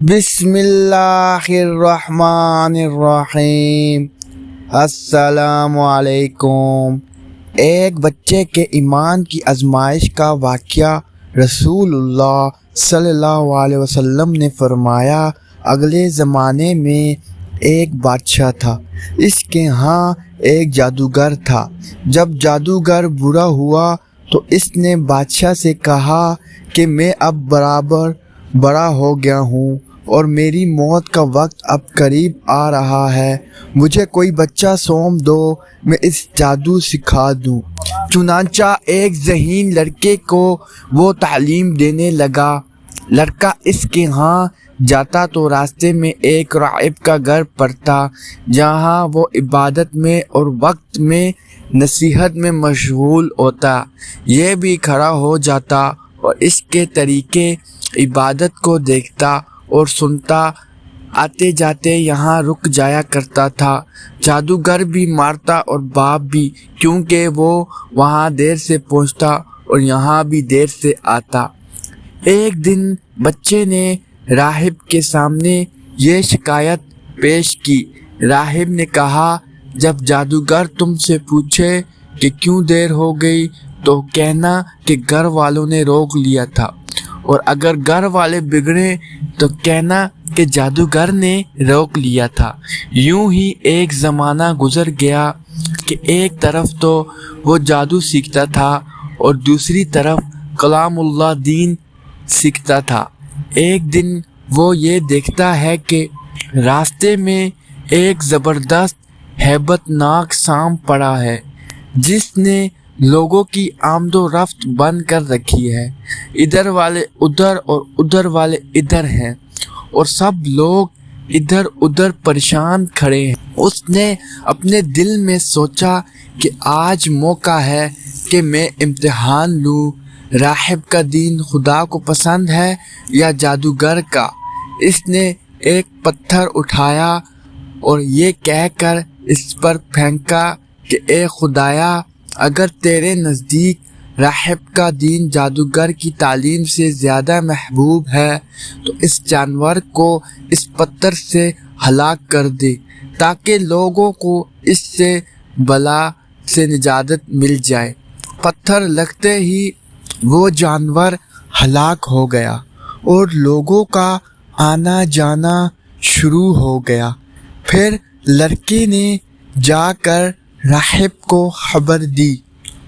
بسم اللہ الرحمن الرحیم۔ السلام علیکم۔ ایک بچے کے ایمان کی آزمائش کا واقعہ رسول اللہ صلی اللہ علیہ وسلم نے فرمایا، اگلے زمانے میں ایک بادشاہ تھا، اس کے ہاں ایک جادوگر تھا۔ جب جادوگر بوڑھا ہوا تو اس نے بادشاہ سے کہا کہ میں اب بڑا ہو گیا ہوں اور میری موت کا وقت اب قریب آ رہا ہے، مجھے کوئی بچہ سونپ دو، میں اس جادو سکھا دوں۔ چنانچہ ایک ذہین لڑکے کو وہ تعلیم دینے لگا۔ لڑکا اس کے ہاں جاتا تو راستے میں ایک راہب کا گھر پڑتا، جہاں وہ عبادت میں اور وقت میں نصیحت میں مشغول ہوتا۔ یہ بھی کھڑا ہو جاتا اور اس کے طریقے عبادت کو دیکھتا اور سنتا، آتے جاتے یہاں رک جایا کرتا تھا۔ جادوگر بھی مارتا اور باپ بھی، کیونکہ وہ وہاں دیر سے پہنچتا اور یہاں بھی دیر سے آتا۔ ایک دن بچے نے راہب کے سامنے یہ شکایت پیش کی۔ راہب نے کہا، جب جادوگر تم سے پوچھے کہ کیوں دیر ہو گئی تو کہنا کہ گھر والوں نے روک لیا تھا، اور اگر گھر والے بگڑے تو کہنا کہ جادوگر نے روک لیا تھا۔ یوں ہی ایک زمانہ گزر گیا کہ ایک طرف تو وہ جادو سیکھتا تھا اور دوسری طرف کلام اللہ دین سیکھتا تھا۔ ایک دن وہ یہ دیکھتا ہے کہ راستے میں ایک زبردست ہیبت ناک سانپ پڑا ہے، جس نے لوگوں کی آمد و رفت بند کر رکھی ہے۔ ادھر والے ادھر اور ادھر والے ادھر ہیں اور سب لوگ ادھر ادھر پریشان کھڑے ہیں۔ اس نے اپنے دل میں سوچا کہ آج موقع ہے کہ میں امتحان لوں، راہب کا دین خدا کو پسند ہے یا جادوگر کا۔ اس نے ایک پتھر اٹھایا اور یہ کہہ کر اس پر پھینکا کہ اے خدایا، اگر تیرے نزدیک راہب کا دین جادوگر کی تعلیم سے زیادہ محبوب ہے تو اس جانور کو اس پتھر سے ہلاک کر دے، تاکہ لوگوں کو اس سے بلا سے نجات مل جائے۔ پتھر لگتے ہی وہ جانور ہلاک ہو گیا اور لوگوں کا آنا جانا شروع ہو گیا۔ پھر لڑکے نے جا کر راہب کو خبر دی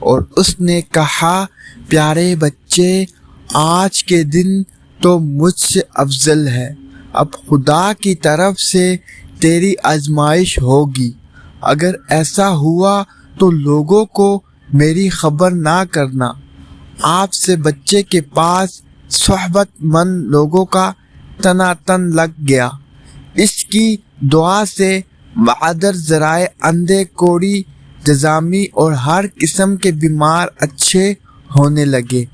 اور اس نے کہا، پیارے بچے، آج کے دن تو مجھ سے افضل ہے، اب خدا کی طرف سے تیری آزمائش ہوگی۔ اگر ایسا ہوا تو لوگوں کو میری خبر نہ کرنا۔ آپ سے بچے کے پاس صحبت مند لوگوں کا تناتن لگ گیا۔ اس کی دعا سے معذر ذرائع، اندھے، کوڑی، جذامی اور ہر قسم کے بیمار اچھے ہونے لگے۔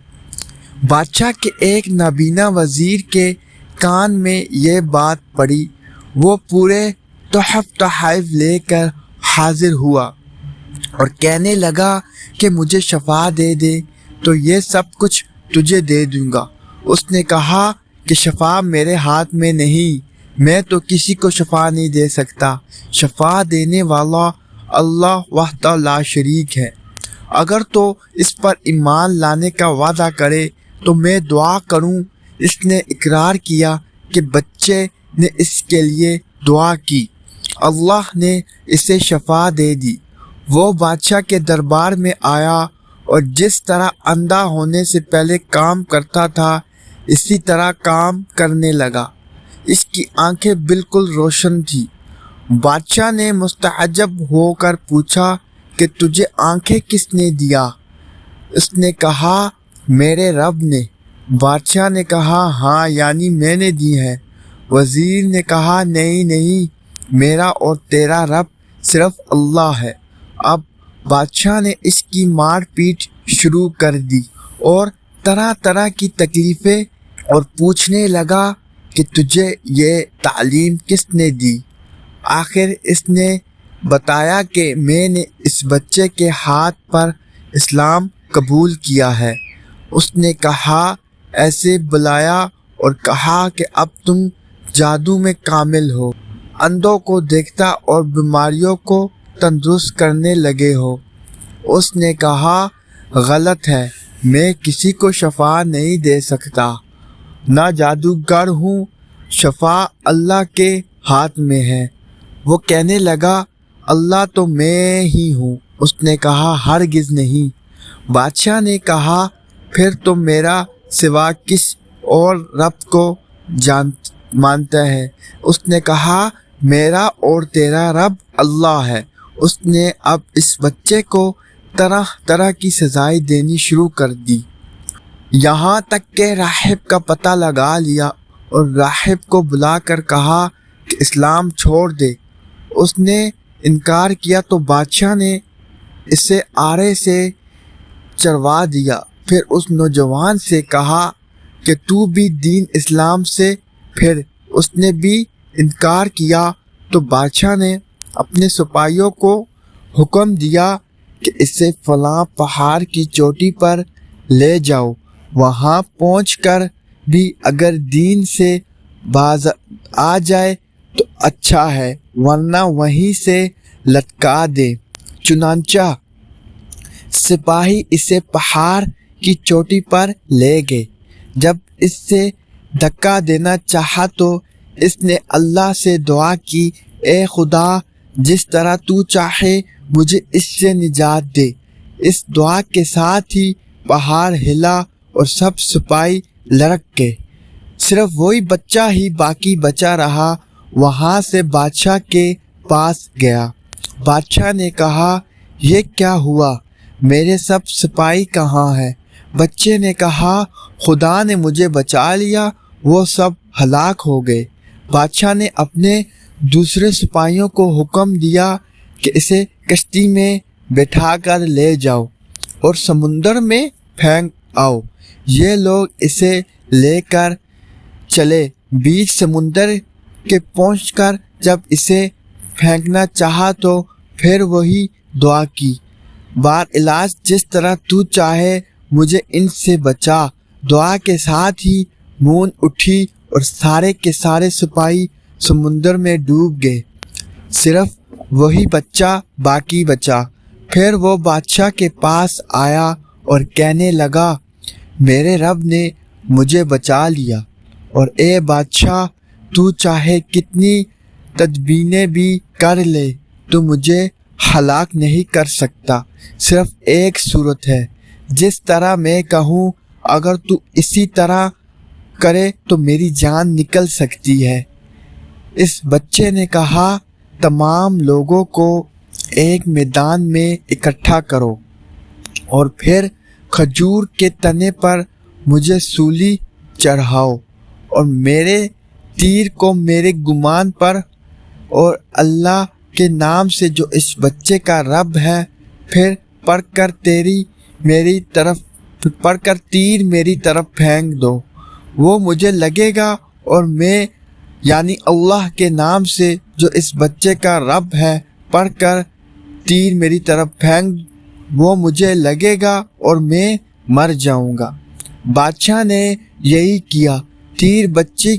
بادشاہ کے ایک نابینا وزیر کے کان میں یہ بات پڑی۔ وہ پورے تحائف لے کر حاضر ہوا اور کہنے لگا کہ مجھے شفا دے دے تو یہ سب کچھ تجھے دے دوں گا۔ اس نے کہا کہ شفا میرے ہاتھ میں نہیں، میں تو کسی کو شفا نہیں دے سکتا، شفا دینے والا اللہ وحدہ لا شریک ہے۔ اگر تو اس پر ایمان لانے کا وعدہ کرے تو میں دعا کروں۔ اس نے اقرار کیا کہ بچے نے اس کے لیے دعا کی۔ اللہ نے اسے شفا دے دی۔ وہ بادشاہ کے دربار میں آیا اور جس طرح اندھا ہونے سے پہلے کام کرتا تھا اسی طرح کام کرنے لگا۔ اس کی آنکھیں بالکل روشن تھیں۔ بادشاہ نے مستعجب ہو کر پوچھا کہ تجھے آنکھیں کس نے دیا؟ اس نے کہا، میرے رب نے۔ بادشاہ نے کہا، ہاں، یعنی میں نے دی ہیں۔ وزیر نے کہا، نہیں، میرا اور تیرا رب صرف اللہ ہے۔ اب بادشاہ نے اس کی مار پیٹ شروع کر دی اور طرح طرح کی تکلیفیں اور پوچھنے لگا کہ تجھے یہ تعلیم کس نے دی؟ آخر اس نے بتایا کہ میں نے اس بچے کے ہاتھ پر اسلام قبول کیا ہے۔ اس نے کہا، ایسے بلایا اور کہا کہ اب تم جادو میں کامل ہو، اندھوں کو دیکھتا اور بیماریوں کو تندرست کرنے لگے ہو۔ اس نے کہا غلط ہے، میں کسی کو شفا نہیں دے سکتا، نہ جادوگر ہوں، شفا اللہ کے ہاتھ میں ہے۔ وہ کہنے لگا اللہ تو میں ہی ہوں۔ اس نے کہا ہرگز نہیں۔ بادشاہ نے کہا پھر تم میرا سوا کس اور رب کو مانتا ہے؟ اس نے کہا میرا اور تیرا رب اللہ ہے۔ اس نے اب اس بچے کو طرح طرح کی سزائیں دینی شروع کر دی، یہاں تک کہ راہب کا پتہ لگا لیا اور راہب کو بلا کر کہا کہ اسلام چھوڑ دے۔ اس نے انکار کیا تو بادشاہ نے اسے آرے سے چروا دیا۔ پھر اس نوجوان سے کہا کہ تو بھی دین اسلام سے پھر۔ اس نے بھی انکار کیا تو بادشاہ نے اپنے سپاہیوں کو حکم دیا کہ اسے فلاں پہاڑ کی چوٹی پر لے جاؤ، وہاں پہنچ کر بھی اگر دین سے باز آ جائے تو اچھا ہے، ورنہ وہیں سے لٹکا دے۔ چنانچہ سپاہی اسے پہاڑ کی چوٹی پر لے گئے۔ جب اس سے دھکا دینا چاہا تو اس نے اللہ سے دعا کی، اے خدا جس طرح تو چاہے مجھے اس سے نجات دے۔ اس دعا کے ساتھ ہی پہاڑ ہلا اور سب سپاہی لڑک گئے، صرف وہی بچہ ہی باقی بچا رہا۔ وہاں سے بادشاہ کے پاس گیا۔ بادشاہ نے کہا یہ کیا ہوا؟ میرے سب سپاہی کہاں ہیں؟ بچے نے کہا خدا نے مجھے بچا لیا، وہ سب ہلاک ہو گئے۔ بادشاہ نے اپنے دوسرے سپاہیوں کو حکم دیا کہ اسے کشتی میں بٹھا کر لے جاؤ اور سمندر میں پھینک آؤ۔ یہ لوگ اسے لے کر چلے، بیچ سمندر کے پہنچ کر جب اسے پھینکنا چاہا تو پھر وہی دعا کی، بار علاج جس طرح تو چاہے مجھے ان سے بچا۔ دعا کے ساتھ ہی موج اٹھی اور سارے کے سارے سپاہی سمندر میں ڈوب گئے، صرف وہی بچہ باقی بچا۔ پھر وہ بادشاہ کے پاس آیا اور کہنے لگا میرے رب نے مجھے بچا لیا، اور اے بادشاہ تو چاہے کتنی تدبیریں بھی کر لے تو مجھے ہلاک نہیں کر سکتا۔ صرف ایک صورت ہے، جس طرح میں کہوں اگر تو اسی طرح کرے تو میری جان نکل سکتی ہے۔ اس بچے نے کہا تمام لوگوں کو ایک میدان میں اکٹھا کرو اور پھر کھجور کے تنے پر مجھے سولی چڑھاؤ اور میرے تیر کو میرے گمان پر اور اللہ کے نام سے جو اس بچے کا رب ہے پھر پڑھ کر تیر میری طرف پھینک دو۔ وہ مجھے لگے گا اور میں یعنی اللہ کے نام سے جو اس بچے کا رب ہے پڑھ کر تیر میری طرف پھینک وہ مجھے لگے گا اور میں مر جاؤں گا۔ بادشاہ نے یہی کیا، تیر بچے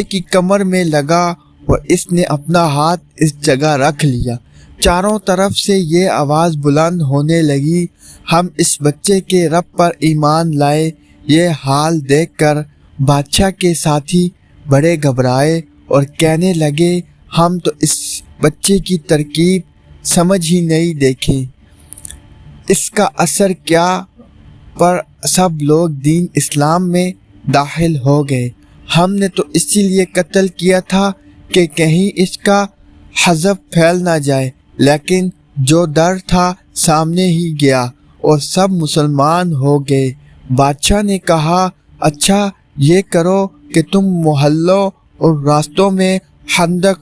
کی کمر میں لگا اور اس نے اپنا ہاتھ اس جگہ رکھ لیا۔ چاروں طرف سے یہ آواز بلند ہونے لگی، ہم اس بچے کے رب پر ایمان لائے۔ یہ حال دیکھ کر بادشاہ کے ساتھی بڑے گھبرائے اور کہنے لگے ہم تو اس بچے کی ترکیب سمجھ ہی نہیں دیکھیں، اس کا اثر کیا؟ پر سب لوگ دین اسلام میں داخل ہو گئے۔ ہم نے تو اسی لیے قتل کیا تھا کہ کہیں اس کا حذف پھیل نہ جائے، لیکن جو ڈر تھا سامنے ہی گیا اور سب مسلمان ہو گئے۔ بادشاہ نے کہا اچھا یہ کرو کہ تم محلوں اور راستوں میں خندق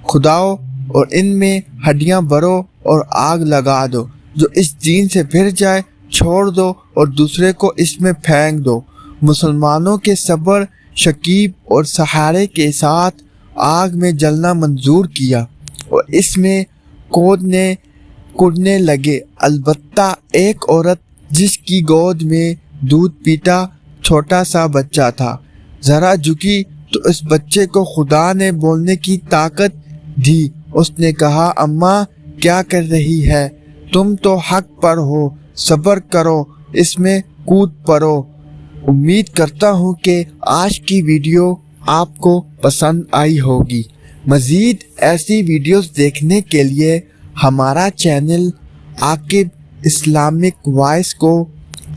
کھداؤ اور ان میں ہڈیاں بھرو اور آگ لگا دو، جو اس دین سے پھر جائے چھوڑ دو اور دوسرے کو اس میں پھینک دو۔ مسلمانوں کے صبر شکیب اور سہارے کے ساتھ آگ میں جلنا منظور کیا اور اس میں کودنے لگے، البتہ ایک عورت جس کی گود میں دودھ پیتا چھوٹا سا بچہ تھا۔ ذرا جھکی تو اس بچے کو خدا نے بولنے کی طاقت دی۔ اس نے کہا، اماں کیا کر رہی ہے؟ تم تو حق پر ہو، صبر کرو، اس میں کود پڑو۔ امید کرتا ہوں کہ آج کی ویڈیو آپ کو پسند آئی ہوگی۔ مزید ایسی ویڈیوز دیکھنے کے لیے ہمارا چینل عاقب اسلامک وائس کو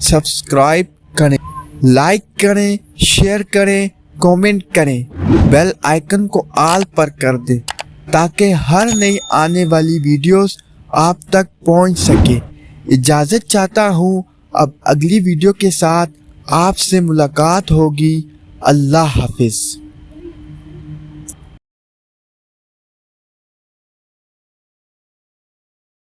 سبسکرائب کریں، لائک کریں، شیئر کریں، کومنٹ کریں، بیل آئیکن کو آل پر کر دیں تاکہ ہر نئی آنے والی ویڈیوز آپ تک پہنچ سکے۔ اجازت چاہتا ہوں، اب اگلی ویڈیو کے ساتھ آپ سے ملاقات ہوگی۔ اللہ حافظ۔